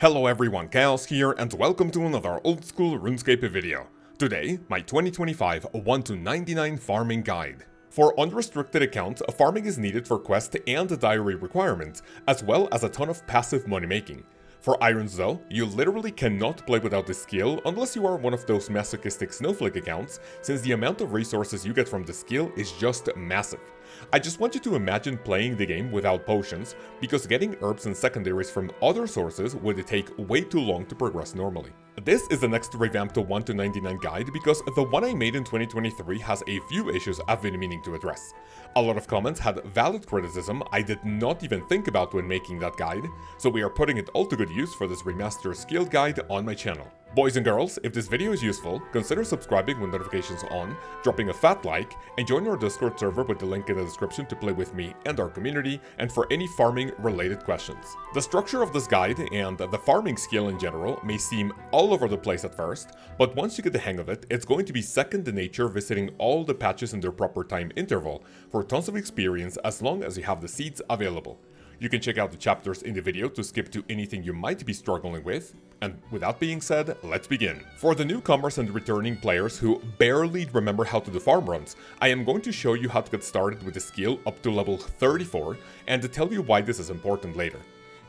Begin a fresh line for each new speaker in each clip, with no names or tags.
Hello everyone, Kaoz here, and welcome to another old school RuneScape video. Today, my 2025 1 to 99 farming guide. For unrestricted accounts, farming is needed for quest and diary requirements, as well as a ton of passive money making. For irons though, you literally cannot play without this skill unless you are one of those masochistic snowflake accounts, since the amount of resources you get from the skill is just massive. I just want you to imagine playing the game without potions, because getting herbs and secondaries from other sources would take way too long to progress normally. This is the next revamped 1 to 99 guide because the one I made in 2023 has a few issues I've been meaning to address. A lot of comments had valid criticism I did not even think about when making that guide, so we are putting it all to good use for this remastered skill guide on my channel. Boys and girls, if this video is useful, consider subscribing with notifications on, dropping a fat like, and join our Discord server with the link in the description to play with me and our community, and for any farming related questions. The structure of this guide and the farming skill in general may seem all over the place at first, but once you get the hang of it, it's going to be second to nature visiting all the patches in their proper time interval for tons of experience as long as you have the seeds available. You can check out the chapters in the video to skip to anything you might be struggling with. And with that being said, let's begin. For the newcomers and returning players who barely remember how to do farm runs, I am going to show you how to get started with the skill up to level 34 and to tell you why this is important later.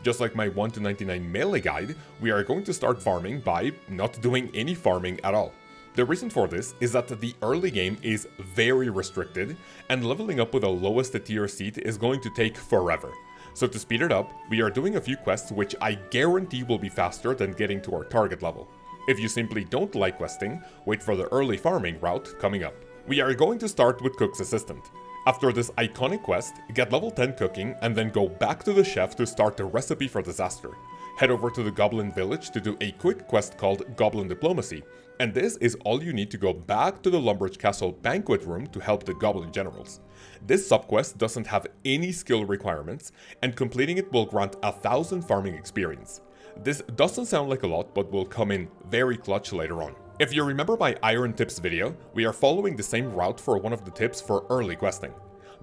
Just like my 1 to 99 melee guide, we are going to start farming by not doing any farming at all. The reason for this is that the early game is very restricted, and leveling up with the lowest tier seed is going to take forever. So to speed it up, we are doing a few quests which I guarantee will be faster than getting to our target level. If you simply don't like questing, wait for the early farming route coming up. We are going to start with Cook's Assistant. After this iconic quest, get level 10 cooking and then go back to the chef to start the recipe for disaster. Head over to the Goblin Village to do a quick quest called Goblin Diplomacy, and this is all you need to go back to the Lumbridge Castle banquet room to help the Goblin Generals. This subquest doesn't have any skill requirements, and completing it will grant 1000 farming experience. This doesn't sound like a lot, but will come in very clutch later on. If you remember my Iron Tips video, we are following the same route for one of the tips for early questing.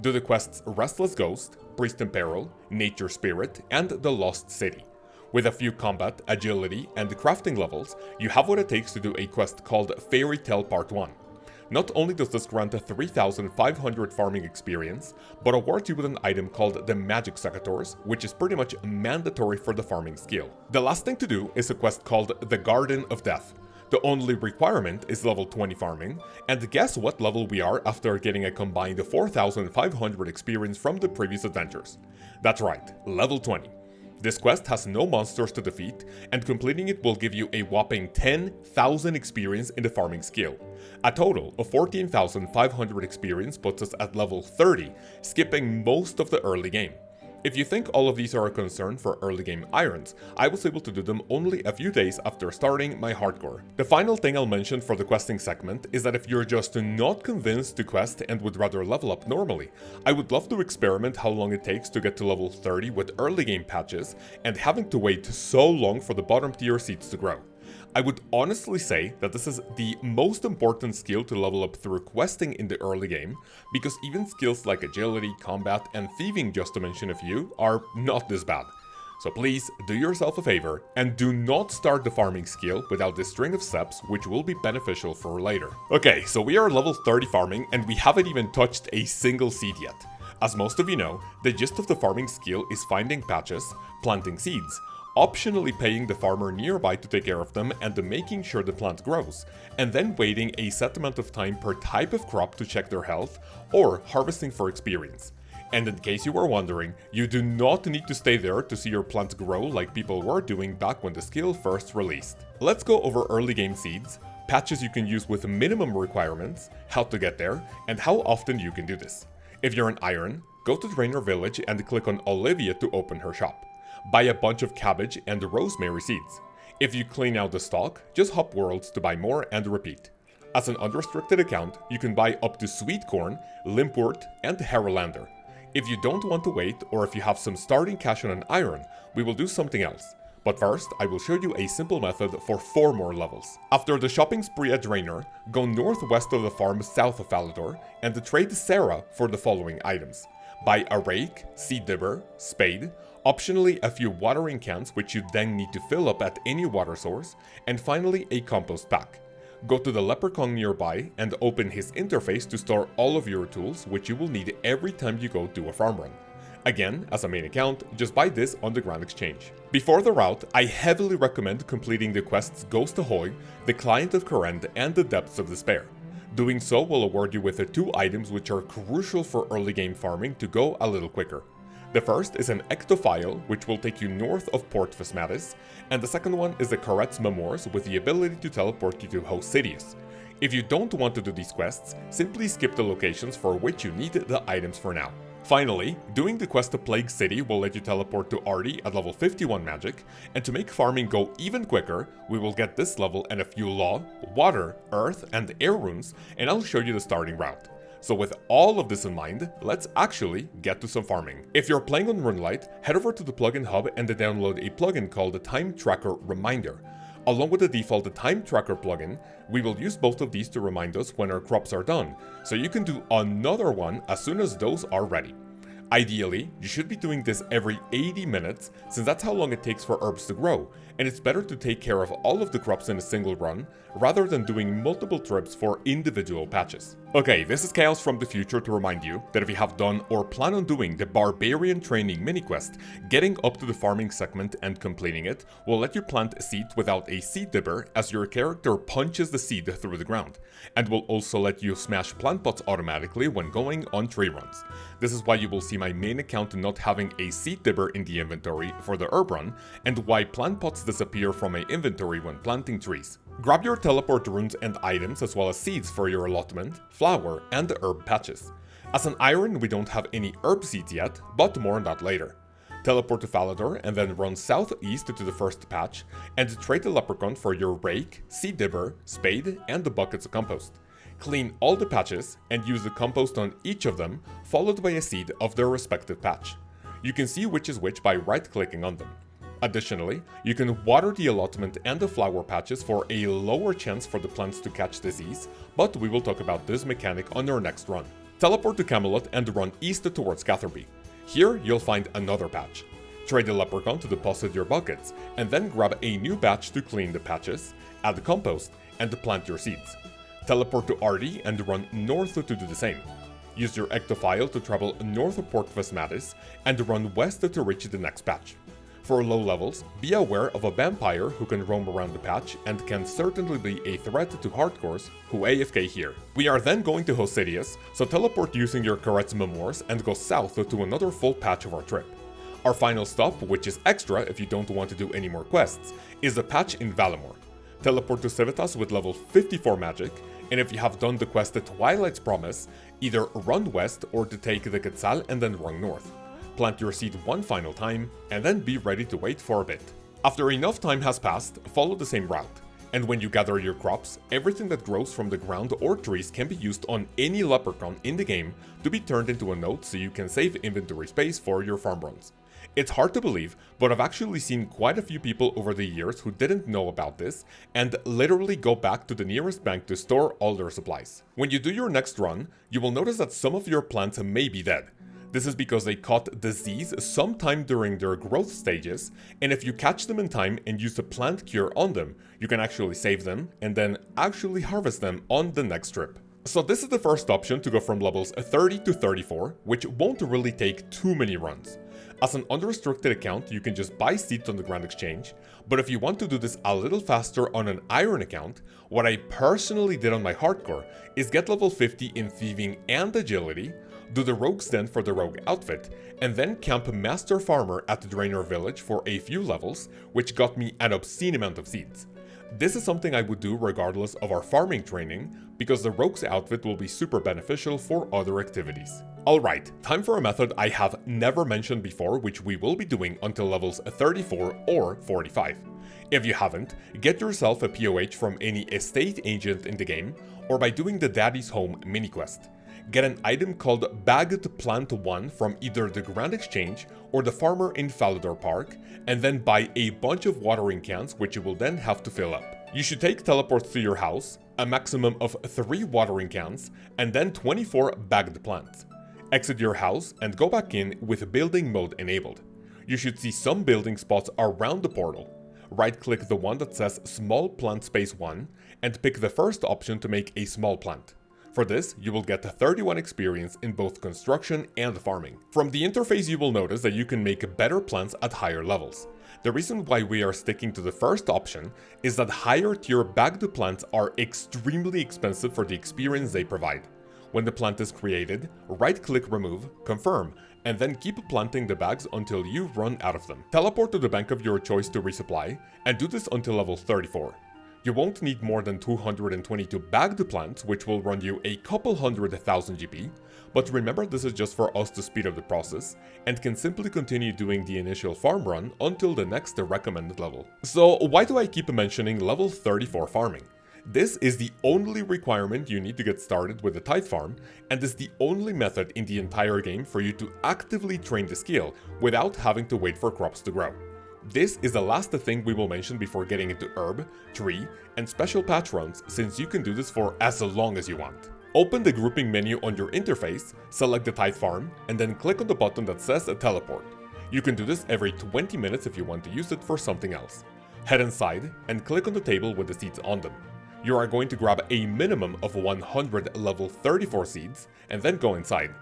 Do the quests Restless Ghost, Priest in Peril, Nature Spirit, and the Lost City. With a few combat, agility, and crafting levels, you have what it takes to do a quest called Fairy Tale Part 1. Not only does this grant 3,500 farming experience, but awards you with an item called the Magic Secateurs, which is pretty much mandatory for the farming skill. The last thing to do is a quest called the Garden of Death. The only requirement is level 20 farming, and guess what level we are after getting a combined 4,500 experience from the previous adventures? That's right, level 20. This quest has no monsters to defeat, and completing it will give you a whopping 10,000 experience in the farming skill. A total of 14,500 experience puts us at level 30, skipping most of the early game. If you think all of these are a concern for early game irons, I was able to do them only a few days after starting my hardcore. The final thing I'll mention for the questing segment is that if you're just not convinced to quest and would rather level up normally, I would love to experiment how long it takes to get to level 30 with early game patches and having to wait so long for the bottom tier seeds to grow. I would honestly say that this is the most important skill to level up through questing in the early game, because even skills like agility, combat, and thieving, just to mention a few, are not this bad. So please do yourself a favor and do not start the farming skill without this string of steps, which will be beneficial for later. Okay, so we are level 30 farming and we haven't even touched a single seed yet. As most of you know, the gist of the farming skill is finding patches, planting seeds, optionally paying the farmer nearby to take care of them and making sure the plant grows, and then waiting a set amount of time per type of crop to check their health, or harvesting for experience. And in case you were wondering, you do not need to stay there to see your plant grow like people were doing back when the skill first released. Let's go over early game seeds, patches you can use with minimum requirements, how to get there, and how often you can do this. If you're an iron, go to Draenor Village and click on Olivia to open her shop. Buy a bunch of cabbage and rosemary seeds. If you clean out the stock, just hop worlds to buy more and repeat. As an unrestricted account, you can buy up to sweet corn, limpwort, and Harrowlander. If you don't want to wait, or if you have some starting cash on an iron, we will do something else. But first, I will show you a simple method for 4 more levels. After the shopping spree at Draenor, go northwest of the farm south of Falador, and trade Sarah for the following items. Buy a rake, seed dibber, spade, Optionally, a few watering cans which you then need to fill up at any water source, and finally a compost pack. Go to the leprechaun nearby and open his interface to store all of your tools which you will need every time you go do a farm run. Again, as a main account, just buy this on the Grand Exchange. Before the route, I heavily recommend completing the quests Ghost Ahoy, the Client of Korend, and the Depths of Despair. Doing so will award you with the 2 items which are crucial for early game farming to go a little quicker. The first is an ectophile, which will take you north of Port Vesmatis, and the second one is the Karet's Memoirs with the ability to teleport you to Host Sidious. If you don't want to do these quests, simply skip the locations for which you need the items for now. Finally, doing the quest to Plague City will let you teleport to Artie at level 51 magic, and to make farming go even quicker, we will get this level and a few law, water, earth, and air runes, and I'll show you the starting route. So with all of this in mind, let's actually get to some farming. If you're playing on Runelite, head over to the plugin hub and download a plugin called the Time Tracker Reminder. Along with the default Time Tracker plugin, we will use both of these to remind us when our crops are done, so you can do another one as soon as those are ready. Ideally, you should be doing this every 80 minutes, since that's how long it takes for herbs to grow, and it's better to take care of all of the crops in a single run, rather than doing multiple trips for individual patches. Okay, this is Kaoz from the future to remind you that if you have done or plan on doing the Barbarian Training mini-quest, getting up to the farming segment and completing it will let you plant seeds without a seed dipper as your character punches the seed through the ground, and will also let you smash plant pots automatically when going on tree runs. This is why you will see my main account not having a seed dipper in the inventory for the herb run, and why plant pots disappear from my inventory when planting trees. Grab your teleport runes and items as well as seeds for your allotment, flower, and herb patches. As an iron, we don't have any herb seeds yet, but more on that later. Teleport to Falador and then run southeast to the first patch, and trade the leprechaun for your rake, seed dipper, spade, and the buckets of compost. Clean all the patches and use the compost on each of them, followed by a seed of their respective patch. You can see which is which by right-clicking on them. Additionally, you can water the allotment and the flower patches for a lower chance for the plants to catch disease, but we will talk about this mechanic on our next run. Teleport to Camelot and run east towards Catherby. Here you'll find another patch. Trade the leprechaun to deposit your buckets, and then grab a new batch to clean the patches, add the compost, and plant your seeds. Teleport to Artie and run north to do the same. Use your ectophile to travel north of Port Vesmatis and run west to reach the next patch. For low levels, be aware of a vampire who can roam around the patch and can certainly be a threat to hardcores who AFK here. We are then going to Host Sidious, so teleport using your Karet's Memoirs and go south to another full patch of our trip. Our final stop, which is extra if you don't want to do any more quests, is a patch in Valimor. Teleport to Civitas with level 54 magic, and if you have done the quest The Twilight's Promise, either run west or to take the Quetzal and then run north. Plant your seed one final time, and then be ready to wait for a bit. After enough time has passed, follow the same route. And when you gather your crops, everything that grows from the ground or trees can be used on any leprechaun in the game to be turned into a note so you can save inventory space for your farm runs. It's hard to believe, but I've actually seen quite a few people over the years who didn't know about this and literally go back to the nearest bank to store all their supplies. When you do your next run, you will notice that some of your plants may be dead. This is because they caught disease sometime during their growth stages, and if you catch them in time and use a plant cure on them, you can actually save them and then actually harvest them on the next trip. So this is the first option to go from levels 30 to 34, which won't really take too many runs. As an unrestricted account, you can just buy seeds on the Grand Exchange, but if you want to do this a little faster on an Iron account, what I personally did on my hardcore is get level 50 in Thieving and Agility, do the Rogue's Den for the Rogue outfit, and then camp Master Farmer at the Draenor Village for a few levels, which got me an obscene amount of seeds. This is something I would do regardless of our farming training, because the Rogue's outfit will be super beneficial for other activities. Alright, time for a method I have never mentioned before, which we will be doing until levels 34 or 45. If you haven't, get yourself a POH from any estate agent in the game, or by doing the Daddy's Home mini-quest. Get an item called Bagged Plant 1 from either the Grand Exchange or the farmer in Falador Park, and then buy a bunch of watering cans which you will then have to fill up. You should take teleports to your house, a maximum of 3 watering cans, and then 24 bagged plants. Exit your house and go back in with building mode enabled. You should see some building spots around the portal. Right-click the one that says Small Plant Space 1 and pick the first option to make a small plant. For this, you will get 31 experience in both construction and farming. From the interface you will notice that you can make better plants at higher levels. The reason why we are sticking to the first option is that higher tier bagged plants are extremely expensive for the experience they provide. When the plant is created, right-click Remove, Confirm, and then keep planting the bags until you run out of them. Teleport to the bank of your choice to resupply, and do this until level 34. You won't need more than 222 bagged plants, which will run you a couple 100,000 GP, but remember this is just for us to speed up the process, and can simply continue doing the initial farm run until the next recommended level. So why do I keep mentioning level 34 farming? This is the only requirement you need to get started with the Tithe farm, and is the only method in the entire game for you to actively train the skill without having to wait for crops to grow. This is the last thing we will mention before getting into herb, tree, and special patch runs, since you can do this for as long as you want. Open the grouping menu on your interface, select the Tithe farm, and then click on the button that says Teleport. You can do this every 20 minutes if you want to use it for something else. Head inside and click on the table with the seeds on them. You are going to grab a minimum of 100 level 34 seeds, and then go inside.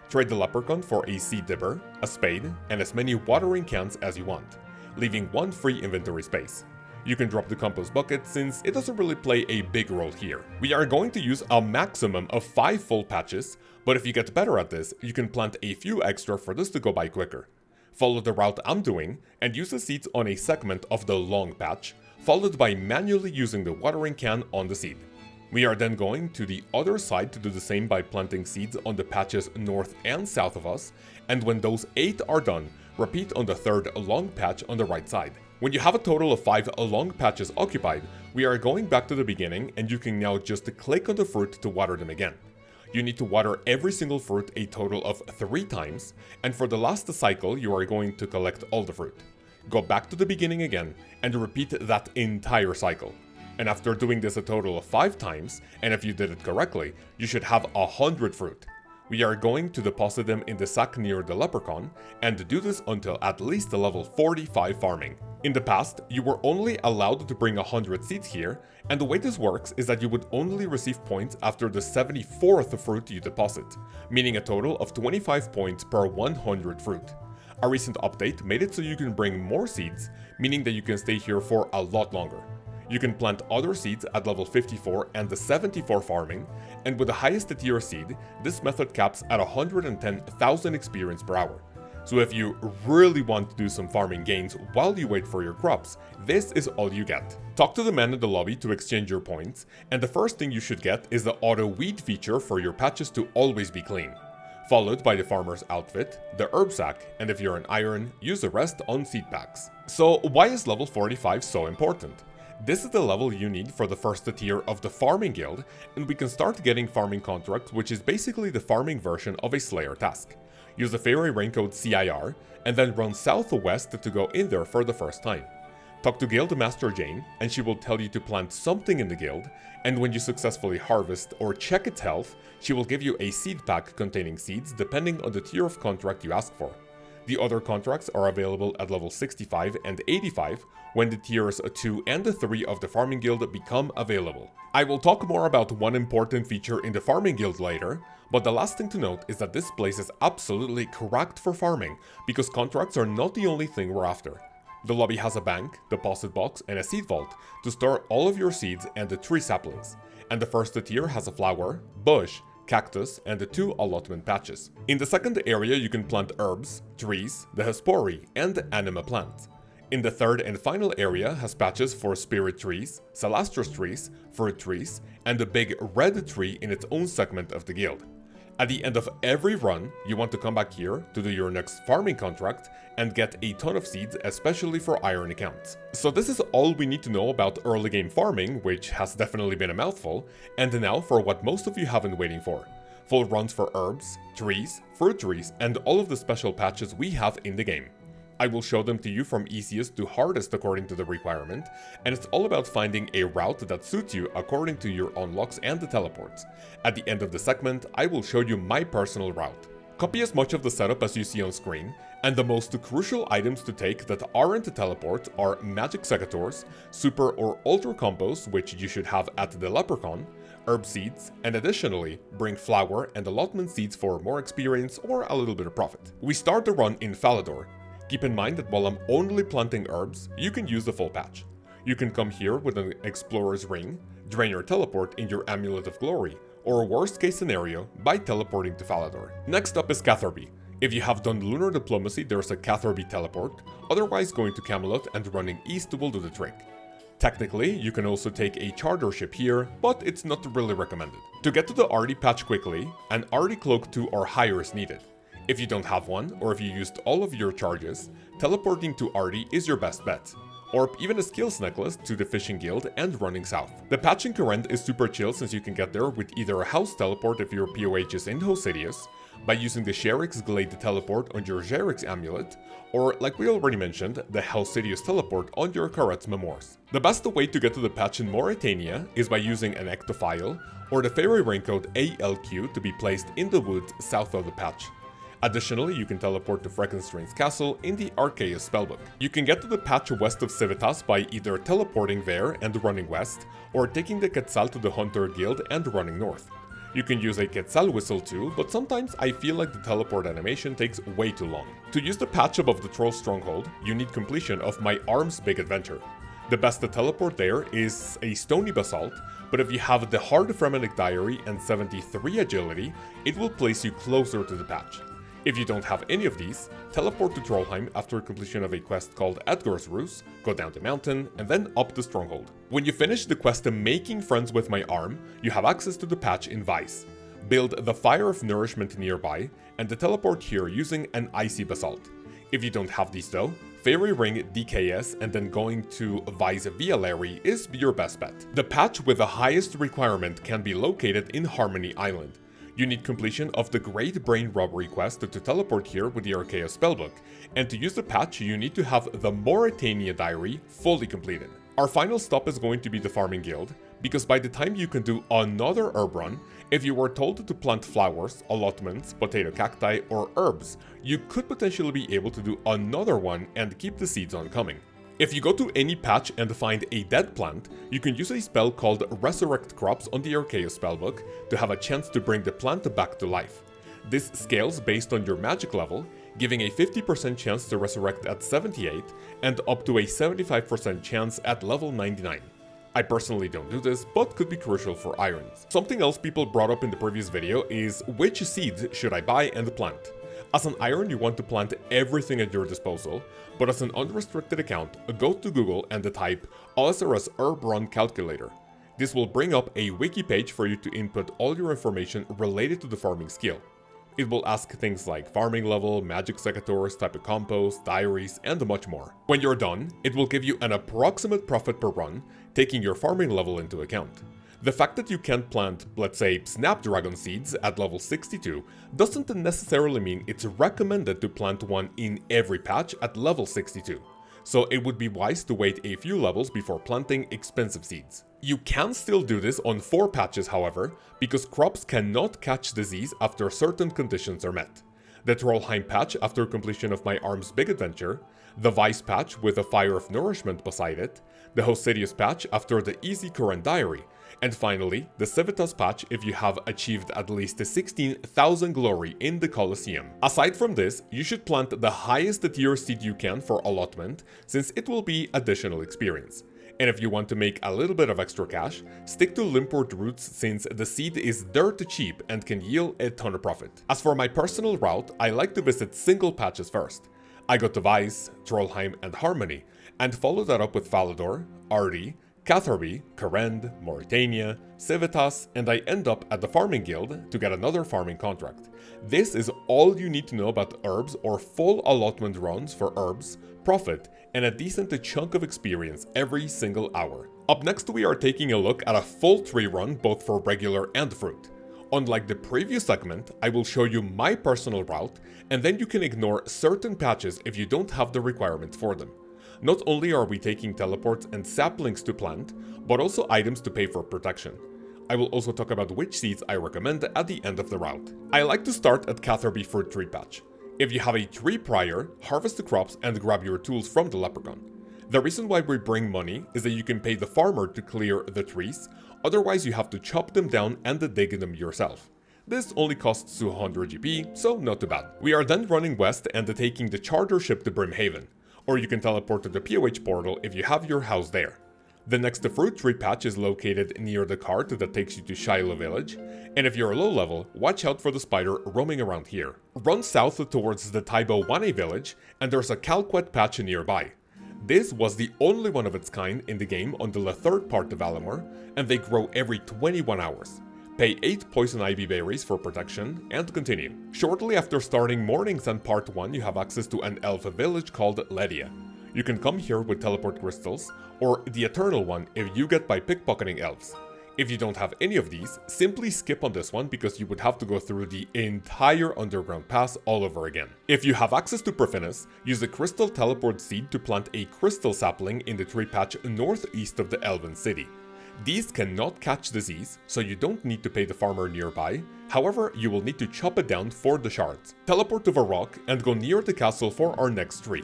Trade the leprechaun for a seed dipper, a spade, and as many watering cans as you want, leaving one free inventory space. You can drop the compost bucket since it doesn't really play a big role here. We are going to use a maximum of 5 full patches, but if you get better at this, you can plant a few extra for this to go by quicker. Follow the route I'm doing and use the seeds on a segment of the long patch, followed by manually using the watering can on the seed. We are then going to the other side to do the same by planting seeds on the patches north and south of us, and when those 8 are done, repeat on the third long patch on the right side. When you have a total of 5 long patches occupied, we are going back to the beginning, and you can now just click on the fruit to water them again. You need to water every single fruit a total of 3 times, and for the last cycle you are going to collect all the fruit. Go back to the beginning again, and repeat that entire cycle. And after doing this a total of 5 times, and if you did it correctly, you should have 100 fruit. We are going to deposit them in the sack near the leprechaun, and do this until at least level 45 farming. In the past, you were only allowed to bring 100 seeds here, and the way this works is that you would only receive points after the 74th fruit you deposit, meaning a total of 25 points per 100 fruit. A recent update made it so you can bring more seeds, meaning that you can stay here for a lot longer. You can plant other seeds at level 54 and the 74 farming, and with the highest tier seed, this method caps at 110,000 experience per hour. So if you really want to do some farming gains while you wait for your crops, this is all you get. Talk to the man in the lobby to exchange your points, and the first thing you should get is the auto weed feature for your patches to always be clean. Followed by the farmer's outfit, the herb sack, and if you're an iron, use the rest on seed packs. So why is level 45 so important? This is the level you need for the first tier of the farming guild, and we can start getting farming contracts, which is basically the farming version of a slayer task. Use the fairy rain code CIR, and then run southwest to go in there for the first time. Talk to Guild Master Jane, and she will tell you to plant something in the guild, and when you successfully harvest or check its health, she will give you a seed pack containing seeds depending on the tier of contract you ask for. The other contracts are available at level 65 and 85 when the tiers 2 and 3 of the farming guild become available. I will talk more about one important feature in the farming guild later, but the last thing to note is that this place is absolutely cracked for farming, because contracts are not the only thing we're after. The lobby has a bank, deposit box, and a seed vault to store all of your seeds and the tree saplings, and the first tier has a flower, bush, cactus, and the 2 allotment patches. In the second area you can plant herbs, trees, the Hespori, and the Anima plant. In the third and final area has patches for spirit trees, Celastrus trees, fruit trees, and the big red tree in its own segment of the guild. At the end of every run, you want to come back here to do your next farming contract and get a ton of seeds, especially for iron accounts. So this is all we need to know about early game farming, which has definitely been a mouthful, and now for what most of you have been waiting for. Full runs for herbs, trees, fruit trees, and all of the special patches we have in the game. I will show them to you from easiest to hardest according to the requirement, and it's all about finding a route that suits you according to your unlocks and the teleports. At the end of the segment, I will show you my personal route. Copy as much of the setup as you see on screen, and the most crucial items to take that aren't a teleport are magic secateurs, super or ultra combos which you should have at the leprechaun, herb seeds, and additionally, bring flower and allotment seeds for more experience or a little bit of profit. We start the run in Falador. Keep in mind that while I'm only planting herbs, you can use the full patch. You can come here with an explorer's ring, drain your teleport in your amulet of glory, or worst case scenario, by teleporting to Falador. Next up is Catherby. If you have done lunar diplomacy, there's a Catherby teleport, otherwise going to Camelot and running east will do the trick. Technically, you can also take a charter ship here, but it's not really recommended. To get to the Artie patch quickly, an Artie cloak 2 or higher is needed. If you don't have one, or if you used all of your charges, teleporting to Artie is your best bet. Or even a skills necklace to the fishing guild and running south. The patch in Kourend is super chill since you can get there with either a house teleport if your POH is in Hosidius, by using the Sherix Glade teleport on your Jerix amulet, or like we already mentioned, the Hosidius teleport on your Karet's Memoirs. The best way to get to the patch in Mauritania is by using an ectophile, or the fairy ring code ALQ to be placed in the woods south of the patch. Additionally, you can teleport to Frankenstein's castle in the Arceus spellbook. You can get to the patch west of Civitas by either teleporting there and running west, or taking the Quetzal to the Hunter Guild and running north. You can use a Quetzal whistle too, but sometimes I feel like the teleport animation takes way too long. To use the patch above the Troll Stronghold, you need completion of my Arm's Big Adventure. The best to teleport there is a Stony Basalt, but if you have the Hard Fremennik Diary and 73 agility, it will place you closer to the patch. If you don't have any of these, teleport to Trollheim after completion of a quest called Edgar's Ruse, go down the mountain, and then up the stronghold. When you finish the quest of making friends with my arm, you have access to the patch in Vice. Build the Fire of Nourishment nearby, and the teleport here using an Icy Basalt. If you don't have these though, Fairy Ring DKS and then going to Vice via Larry is your best bet. The patch with the highest requirement can be located in Harmony Island. You need completion of the Great Brain Robbery quest to teleport here with the Arceus spellbook, and to use the patch you need to have the Mauritania Diary fully completed. Our final stop is going to be the Farming Guild, because by the time you can do another herb run, if you were told to plant flowers, allotments, potato cacti, or herbs, you could potentially be able to do another one and keep the seeds on coming. If you go to any patch and find a dead plant, you can use a spell called Resurrect Crops on the Arceus spellbook to have a chance to bring the plant back to life. This scales based on your magic level, giving a 50% chance to resurrect at 78 and up to a 75% chance at level 99. I personally don't do this, but could be crucial for irons. Something else people brought up in the previous video is which seeds should I buy and plant? As an iron, you want to plant everything at your disposal, but as an unrestricted account, go to Google and type OSRS Herb Run Calculator. This will bring up a wiki page for you to input all your information related to the farming skill. It will ask things like farming level, magic secateurs, type of compost, diaries, and much more. When you're done, it will give you an approximate profit per run, taking your farming level into account. The fact that you can't plant, let's say, Snapdragon seeds at level 62 doesn't necessarily mean it's recommended to plant one in every patch at level 62, so it would be wise to wait a few levels before planting expensive seeds. You can still do this on 4 patches however, because crops cannot catch disease after certain conditions are met. The Trollheim patch after completion of my Arm's Big Adventure, the Vice patch with a Fire of Nourishment beside it, the Hosidius patch after the Easy Current Diary, and finally, the Civitas patch if you have achieved at least 16,000 glory in the Colosseum. Aside from this, you should plant the highest tier seed you can for allotment, since it will be additional experience. And if you want to make a little bit of extra cash, stick to Limport roots since the seed is dirt cheap and can yield a ton of profit. As for my personal route, I like to visit single patches first. I go to Vice, Trollheim, and Harmony, and follow that up with Falador, Artie, Catherby, Kourend, Mauritania, Civitas, and I end up at the Farming Guild to get another farming contract. This is all you need to know about herbs or full allotment runs for herbs, profit, and a decent chunk of experience every single hour. Up next we are taking a look at a full tree run both for regular and fruit. Unlike the previous segment, I will show you my personal route, and then you can ignore certain patches if you don't have the requirements for them. Not only are we taking teleports and saplings to plant, but also items to pay for protection. I will also talk about which seeds I recommend at the end of the route. I like to start at Catherby Fruit Tree Patch. If you have a tree prior, harvest the crops and grab your tools from the leprechaun. The reason why we bring money is that you can pay the farmer to clear the trees, otherwise you have to chop them down and dig them yourself. This only costs 200 GP, so not too bad. We are then running west and taking the charter ship to Brimhaven, or you can teleport to the POH portal if you have your house there. The next fruit tree patch is located near the cart that takes you to Shiloh village, and if you're low level, watch out for the spider roaming around here. Run south towards the Taibo 1A village, and there's a Calquet patch nearby. This was the only one of its kind in the game until the third part of Valimor, and they grow every 21 hours. Pay 8 poison ivy berries for protection, and continue. Shortly after starting mornings and part 1, you have access to an elf village called Ledia. You can come here with teleport crystals, or the eternal one if you get by pickpocketing elves. If you don't have any of these, simply skip on this one because you would have to go through the entire underground pass all over again. If you have access to Profinus, use the crystal teleport seed to plant a crystal sapling in the tree patch northeast of the Elven City. These cannot catch disease, so you don't need to pay the farmer nearby, however you will need to chop it down for the shards. Teleport to Varrock and go near the castle for our next tree.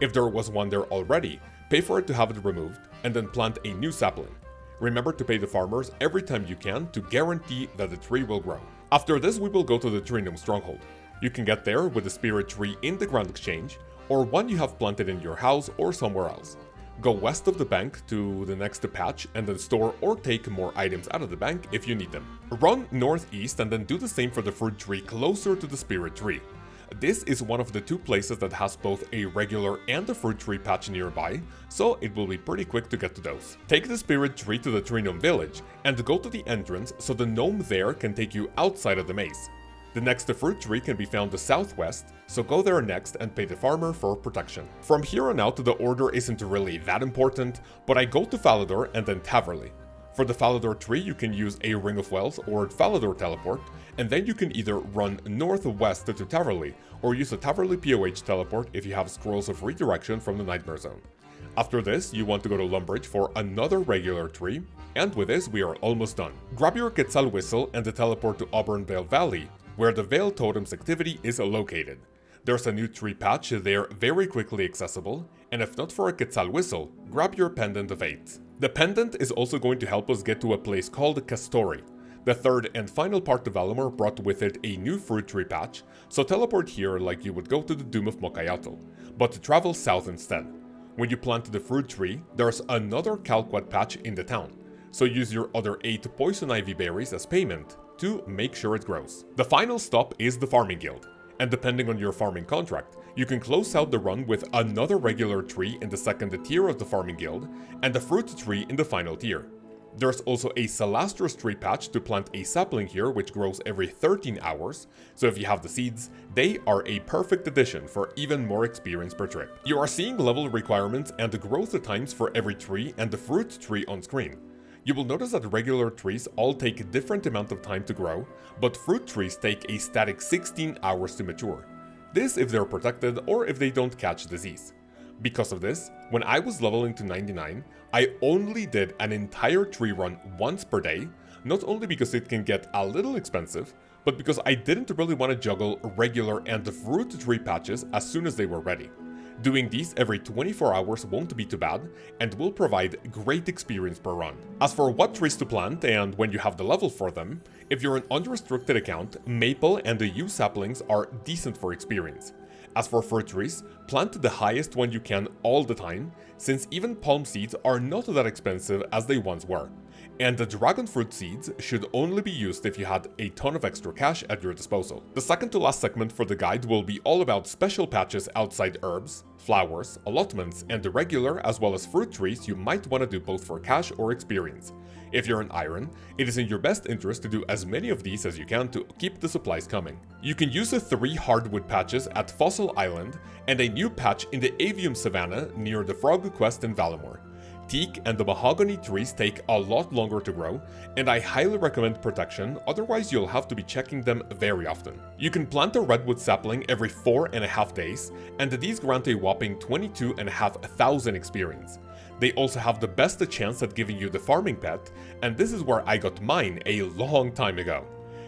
If there was one there already, pay for it to have it removed, and then plant a new sapling. Remember to pay the farmers every time you can to guarantee that the tree will grow. After this we will go to the Tree Gnome Stronghold. You can get there with a spirit tree in the Grand Exchange, or one you have planted in your house or somewhere else. Go west of the bank to the next patch and then store or take more items out of the bank if you need them. Run northeast and then do the same for the fruit tree closer to the spirit tree. This is one of the two places that has both a regular and a fruit tree patch nearby, so it will be pretty quick to get to those. Take the spirit tree to the Tree Gnome village and go to the entrance so the gnome there can take you outside of the maze. The next fruit tree can be found to southwest, so go there next and pay the farmer for protection. From here on out the order isn't really that important, but I go to Falador and then Taverley. For the Falador tree you can use a Ring of Wells or Falador teleport, and then you can either run northwest to Taverley, or use a Taverley POH teleport if you have scrolls of redirection from the Nightmare Zone. After this, you want to go to Lumbridge for another regular tree, and with this we are almost done. Grab your Quetzal Whistle and teleport to Auburnvale Valley, where the Veil Totem's activity is located. There's a new tree patch there very quickly accessible, and if not for a Quetzal Whistle, grab your Pendant of 8. The pendant is also going to help us get to a place called Hespori. The third and final part of Valimor brought with it a new fruit tree patch, so teleport here like you would go to the Doom of Mokayatl, but to travel south instead. When you plant the fruit tree, there's another Calquet patch in the town, so use your other 8 poison ivy berries as payment to make sure it grows. The final stop is the Farming Guild, and depending on your farming contract, you can close out the run with another regular tree in the second tier of the Farming Guild, and a fruit tree in the final tier. There's also a Celastrus tree patch to plant a sapling here which grows every 13 hours, so if you have the seeds, they are a perfect addition for even more experience per trip. You are seeing level requirements and the growth times for every tree and the fruit tree on screen. You will notice that regular trees all take a different amount of time to grow, but fruit trees take a static 16 hours to mature. This if they're protected or if they don't catch disease. Because of this, when I was leveling to 99, I only did an entire tree run once per day, not only because it can get a little expensive, but because I didn't really want to juggle regular and fruit tree patches as soon as they were ready. Doing these every 24 hours won't be too bad, and will provide great experience per run. As for what trees to plant and when you have the level for them, if you're an unrestricted account, maple and the yew saplings are decent for experience. As for fruit trees, plant the highest one you can all the time, since even palm seeds are not that expensive as they once were. And the dragon fruit seeds should only be used if you had a ton of extra cash at your disposal. The second to last segment for the guide will be all about special patches outside herbs, flowers, allotments, and the regular as well as fruit trees you might want to do both for cash or experience. If you're an iron, it is in your best interest to do as many of these as you can to keep the supplies coming. You can use the 3 hardwood patches at Fossil Island and a new patch in the Avium Savannah near the Frog Quest in Valimor. Teak and the mahogany trees take a lot longer to grow, and I highly recommend protection, otherwise you'll have to be checking them very often. You can plant a redwood sapling every 4.5 days, and these grant a whopping 22,500 experience. They also have the best chance at giving you the farming pet, and this is where I got mine a long time ago.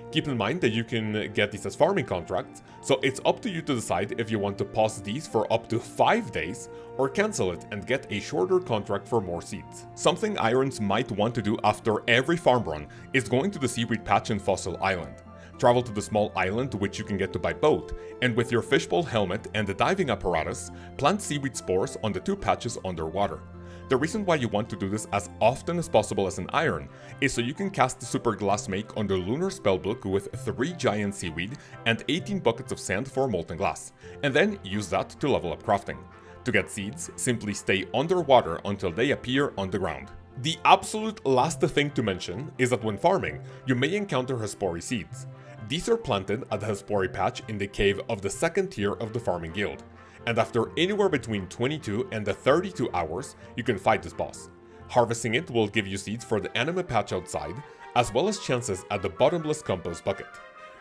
Keep in mind that you can get these as farming contracts, so it's up to you to decide if you want to pause these for up to 5 days or cancel it and get a shorter contract for more seeds. Something Irons might want to do after every farm run is going to the seaweed patch in Fossil Island. Travel to the small island which you can get to by boat, and with your fishbowl helmet and the diving apparatus, plant seaweed spores on the 2 patches underwater. The reason why you want to do this as often as possible as an iron is so you can cast the Super Glass Make on the Lunar Spellbook with 3 giant seaweed and 18 buckets of sand for molten glass, and then use that to level up crafting. To get seeds, simply stay underwater until they appear on the ground. The absolute last thing to mention is that when farming, you may encounter Hespori seeds. These are planted at the Hespori patch in the cave of the 2nd tier of the Farming Guild, and after anywhere between 22 and 32 hours, you can fight this boss. Harvesting it will give you seeds for the Anima patch outside, as well as chances at the bottomless compost bucket.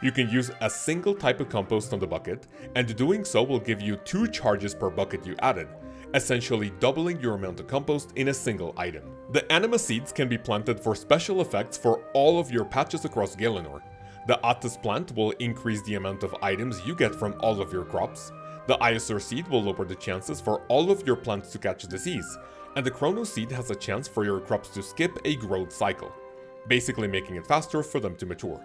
You can use a single type of compost on the bucket, and doing so will give you 2 charges per bucket you added, essentially doubling your amount of compost in a single item. The Anima seeds can be planted for special effects for all of your patches across Galenor. The Attis plant will increase the amount of items you get from all of your crops. The Iosur seed will lower the chances for all of your plants to catch disease, and the Chronos seed has a chance for your crops to skip a growth cycle, basically making it faster for them to mature.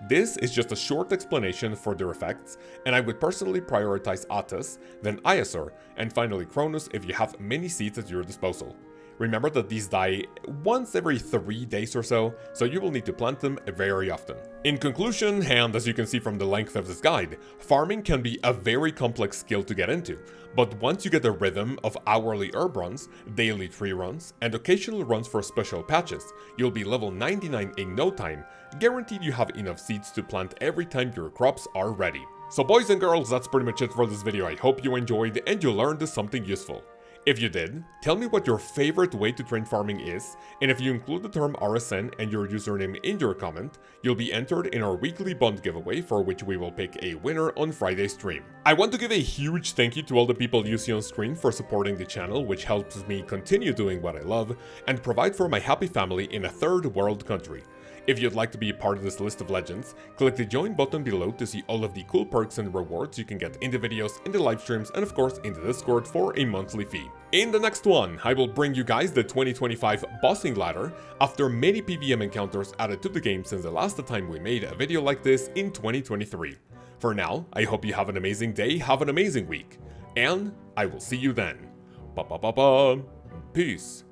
This is just a short explanation for their effects, and I would personally prioritize Attis, then Iosur, and finally Chronos if you have many seeds at your disposal. Remember that these die once every 3 days or so you will need to plant them very often. In conclusion, and as you can see from the length of this guide, farming can be a very complex skill to get into, but once you get the rhythm of hourly herb runs, daily tree runs, and occasional runs for special patches, you'll be level 99 in no time, guaranteed you have enough seeds to plant every time your crops are ready. So boys and girls, that's pretty much it for this video. I hope you enjoyed and you learned something useful. If you did, tell me what your favorite way to train farming is, and if you include the term RSN and your username in your comment, you'll be entered in our weekly bond giveaway for which we will pick a winner on Friday's stream. I want to give a huge thank you to all the people you see on screen for supporting the channel, which helps me continue doing what I love and provide for my happy family in a 3rd world country. If you'd like to be a part of this list of legends, click the join button below to see all of the cool perks and rewards you can get in the videos, in the live streams, and of course in the Discord for a monthly fee. In the next one, I will bring you guys the 2025 bossing ladder after many PVM encounters added to the game since the last time we made a video like this in 2023. For now, I hope you have an amazing day, have an amazing week, and I will see you then. Peace.